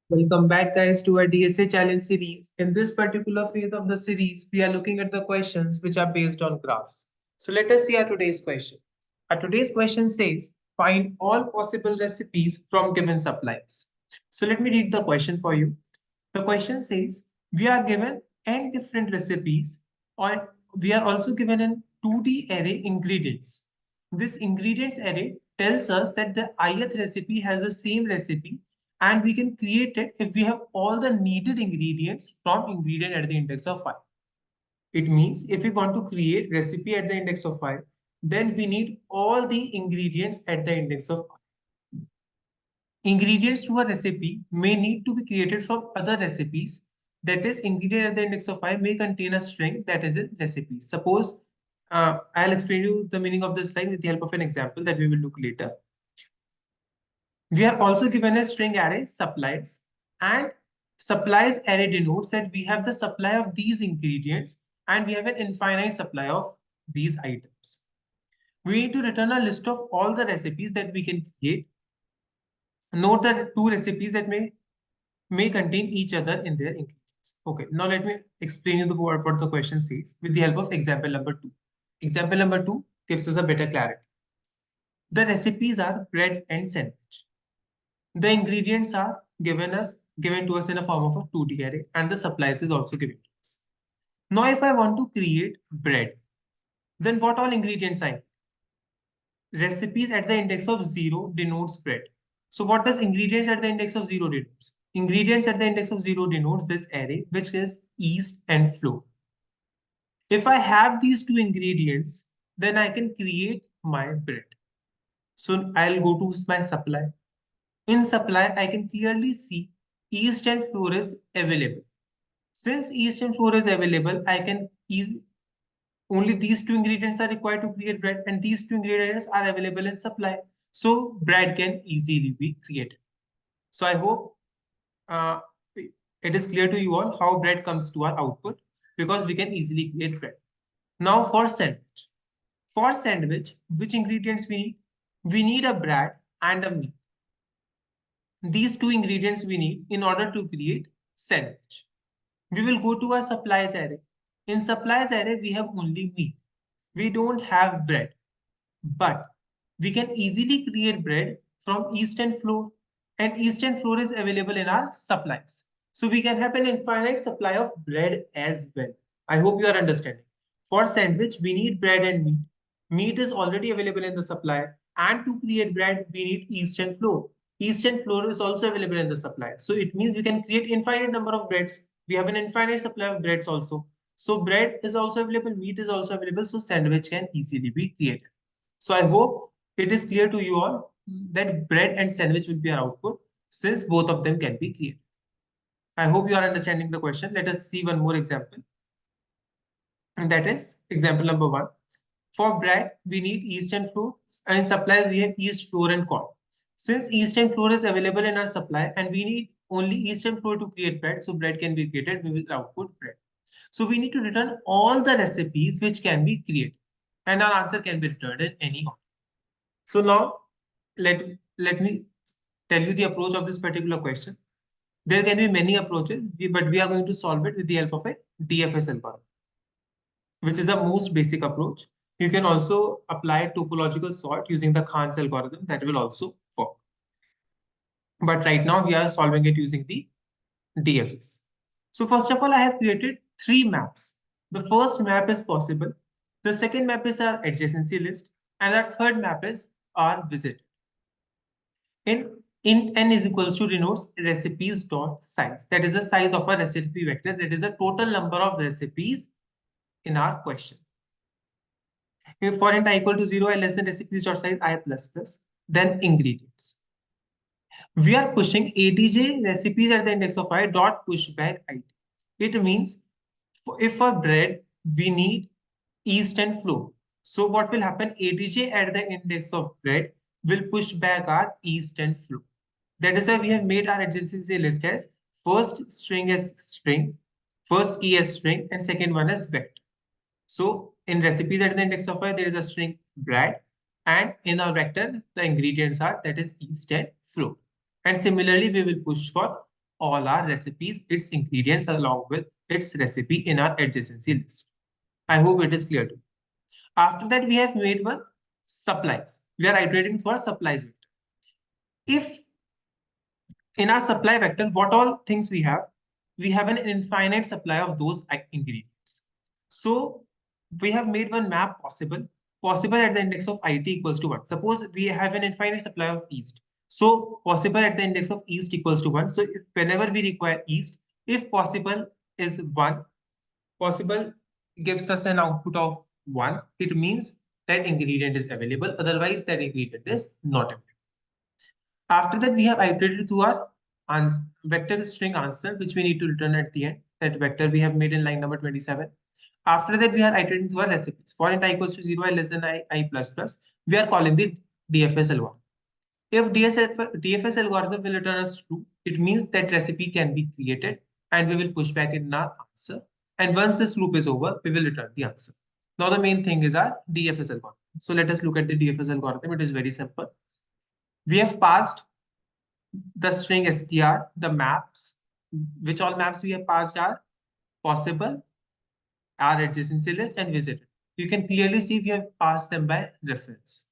Welcome back, guys, to our DSA challenge series. In this particular phase of the series, we are looking at the questions which are based on graphs. So let us see our today's question. Our today's question says, find all possible recipes from given supplies. So let me read the question for you. The question says, we are given n different recipes, or we are also given an 2D array ingredients. This ingredients array tells us that the ith recipe has the same recipe, and we can create it if we have all the needed ingredients from ingredient at the index of 5. It means if we want to create recipe at the index of 5, then we need all the ingredients at the index of 5. Ingredients to a recipe may need to be created from other recipes. That is, ingredient at the index of 5 may contain a string that is in recipe. Suppose I'll explain you the meaning of this line with the help of an example that we will look later. We are also given a string array supplies, and supplies array denotes that we have the supply of these ingredients and we have an infinite supply of these items. We need to return a list of all the recipes that we can create. Note that two recipes that may contain each other in their ingredients. Okay, now let me explain you what the question says with the help of example number 2. Example number 2 gives us a better clarity. The recipes are bread and sandwich. The ingredients are given to us in a form of a 2D array, and the supplies is also given to us. Now, if I want to create bread, then what all ingredients I need? Recipes at the index of 0 denotes bread. So what does ingredients at the index of 0 denotes? Ingredients at the index of 0 denotes this array, which is yeast and flour. If I have these two ingredients, then I can create my bread. So I'll go to my supply. In supply, I can clearly see yeast and flour is available. Since yeast and flour is available, I can only these two ingredients are required to create bread, and these two ingredients are available in supply. So bread can easily be created. So I hope uh, it is clear to you all how bread comes to our output, because we can easily create bread. Now for sandwich. For sandwich, which ingredients we need? We need a bread and a meat. These two ingredients we need in order to create sandwich. We will go to our supplies array. In supplies array, we have only meat. We don't have bread, but we can easily create bread from yeast and flour, and yeast and flour is available in our supplies. So we can have an infinite supply of bread as well. I hope you are understanding. For sandwich, we need bread and meat. Meat is already available in the supply, and to create bread, we need yeast and flour. Yeast and flour is also available in the supply. So it means we can create infinite number of breads. We have an infinite supply of breads also. So bread is also available, meat is also available, so sandwich can easily be created. So I hope it is clear to you all that bread and sandwich will be our output, since both of them can be created. I hope you are understanding the question. Let us see one more example. And that is example number 1. For bread, we need yeast and flour. And in supplies, we have yeast, flour, and corn. Since yeast and flour is available in our supply, and we need only yeast and flour to create bread, so bread can be created, we will output bread. So we need to return all the recipes which can be created, and our answer can be returned in any order. So now let me tell you the approach of this particular question. There can be many approaches, but we are going to solve it with the help of a DFS algorithm, which is the most basic approach. You can also apply topological sort using the Khan's algorithm. That will also work. But right now we are solving it using the DFS. So first of all, I have created 3 maps. The first map is possible. The second map is our adjacency list. And our third map is our visit. Int n is equals to denotes recipes dot size. That is the size of a recipe vector. That is the total number of recipes in our question. If for int I equal to 0, I less than recipes dot size I plus plus, then ingredients. We are pushing ATJ recipes at the index of I dot pushback IT. It means if for bread we need yeast and flour. So what will happen? ATJ at the index of bread will push back our yeast and flour. That is why we have made our adjacency list as first string as string, first key as string, and second one as vector. So in recipes at the index of I, there is a string bread, and in our vector, the ingredients are that is yeast and flour. And similarly, we will push for all our recipes, its ingredients along with its recipe in our adjacency list. I hope it is clear to you. After that, we have made one supplies. We are iterating through our supplies vector. If in our supply vector, what all things we have an infinite supply of those ingredients. So we have made one map possible at the index of it equals to 1. Suppose we have an infinite supply of east. So possible at the index of east equals to 1. So if whenever we require east, if possible is 1, possible gives us an output of 1, it means that ingredient is available. Otherwise, that ingredient is not available. After that, we have iterated through our vector string answer, which we need to return at the end. That vector we have made in line number 27. After that, we are iterating through our recipes. For int I equals to 0, I less than I plus plus, we are calling the DFS algorithm. If DFS algorithm will return us true, it means that recipe can be created and we will push back in our answer. And once this loop is over, we will return the answer. Now the main thing is our DFS algorithm. So let us look at the DFS algorithm. It is very simple. We have passed the string str, the maps, which all maps we have passed are possible, our adjacency list, and visited. You can clearly see we have passed them by reference.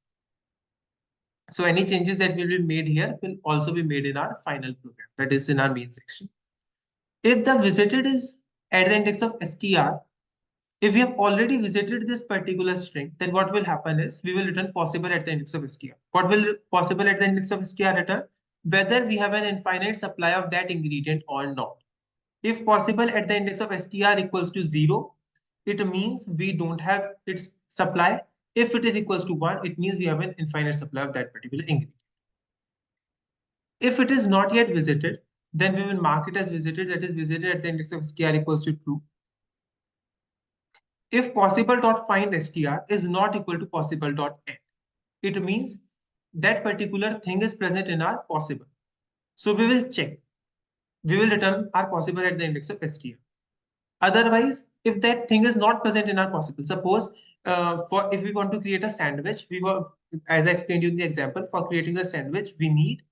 So any changes that will be made here will also be made in our final program, that is in our main section. If the visited is at the index of str, if we have already visited this particular string, then what will happen is we will return possible at the index of str. What will possible at the index of str return? Whether we have an infinite supply of that ingredient or not. If possible at the index of str equals to 0, it means we don't have its supply. If it is equals to 1, it means we have an infinite supply of that particular ingredient. If it is not yet visited, then we will mark it as visited, that is visited at the index of str equals to true. If possible.find str is not equal to possible.end, it means that particular thing is present in our possible. So we will check. We will return our possible at the index of str. Otherwise, if that thing is not present in our possible, suppose if we want to create a sandwich, as I explained you in the example, for creating a sandwich, we need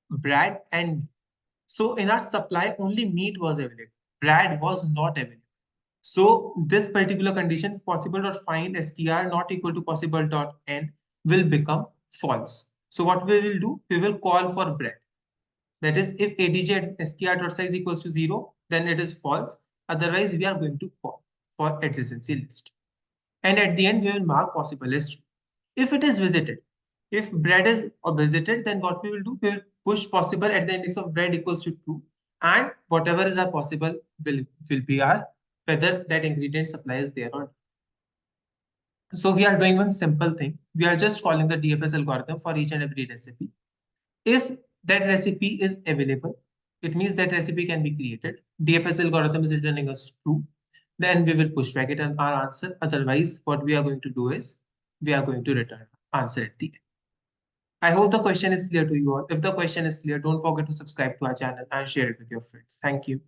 bread and meat. So in our supply, only meat was available. Bread was not available. So this particular condition, possible.find str not equal to possible.end, will become false. So what we will do, we will call for bread. That is, if adj at str.size equals to 0, then it is false. Otherwise, we are going to call for adjacency list. And at the end, we will mark possible as true. If it is visited, if bread is visited, then what we will do, we will push possible at the index of bread equals to true. And whatever is our possible will be our whether that ingredient supply is there or not. So we are doing one simple thing. We are just calling the DFS algorithm for each and every recipe. If that recipe is available, it means that recipe can be created. DFS algorithm is returning us true. Then we will push back it on our answer. Otherwise, what we are going to do is we are going to return answer at the end. I hope the question is clear to you all. If the question is clear, don't forget to subscribe to our channel and share it with your friends. Thank you.